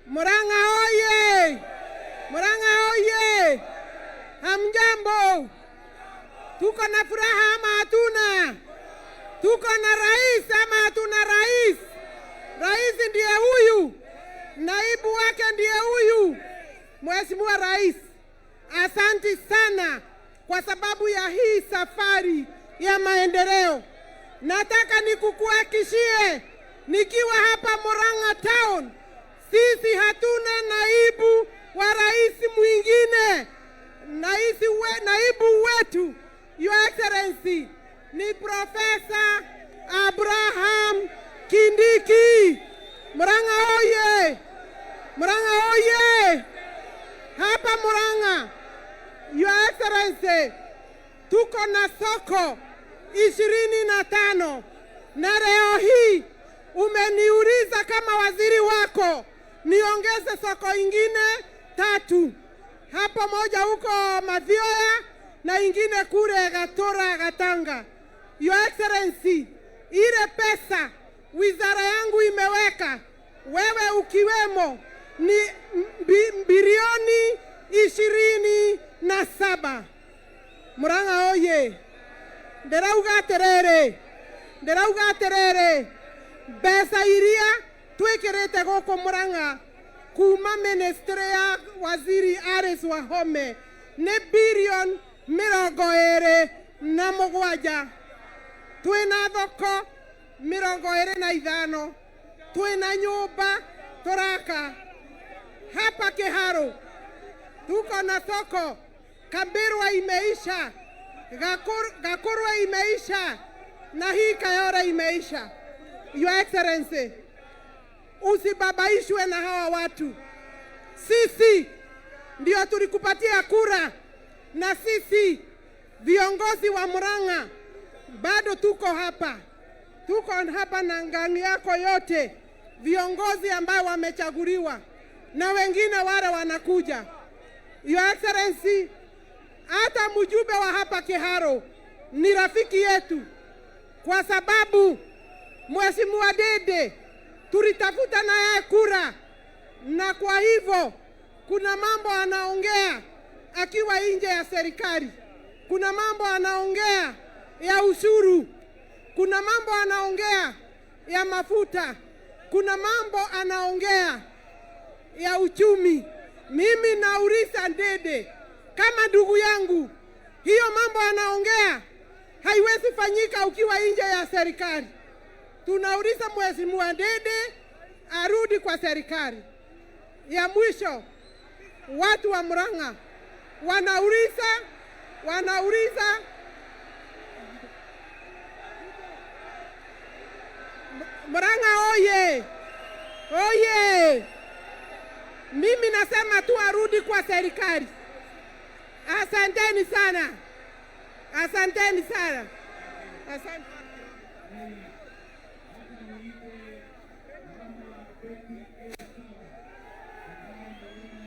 Murang'a oye! Murang'a oye! Hamjambo? Tuko na furaha ama hatuna? Tuko na rais ama hatuna rais? Rais ndiye huyu, naibu wake ndiye huyu. Mheshimiwa Rais, asanti sana kwa sababu ya hii safari ya maendeleo. Nataka nikukuhakikishie nikiwa hapa Murang'a Town, sisi hatuna naibu wa rais mwingine. Naibu wetu Your Excellency ni Profesa Abraham Kindiki. Murang'a oye! Murang'a oye! Hapa Murang'a, Your Excellency, tuko na soko 25 na leo hii umeniuliza kama waziri wako niongeze soko ingine 3. Hapo moja huko Mathioya na ingine kule Gatora Gatanga. Your Excellency, ile pesa wizara yangu imeweka, wewe ukiwemo, ni bilioni 27. Murang'a oye! Nderauga terere besa iria twikirite goko Murang'a kuma ministry ya waziri Alice Wahome ni bilioni 27. Twina thoko 25, twina nyumba turaka hapa Kiharo, tuko na soko. Kambirwa imeisha, Gakurwa imeisha na hii Kayora imeisha. Your Excellency, usibabaishwe na hawa watu. Sisi ndio tulikupatia kura, na sisi viongozi wa Murang'a bado tuko hapa na ngani yako yote, viongozi ambao wamechaguliwa na wengine wale wanakuja. Your Excellency, hata mjumbe wa hapa Kiharo ni rafiki yetu, kwa sababu Mheshimiwa Dede tulitafuta na yeye kura, na kwa hivyo kuna mambo anaongea akiwa nje ya serikali, kuna mambo anaongea ya ushuru, kuna mambo anaongea ya mafuta, kuna mambo anaongea ya uchumi. Mimi nauliza Dede kama ndugu yangu, hiyo mambo anaongea haiwezi fanyika ukiwa nje ya serikali. Tunauliza Mheshimiwa Dede arudi kwa serikali. Ya mwisho, watu wa Murang'a wanauliza Murang'a oye! Oye! Mimi nasema tu arudi kwa serikali. Asanteni sana. Asanteni sana. Asante.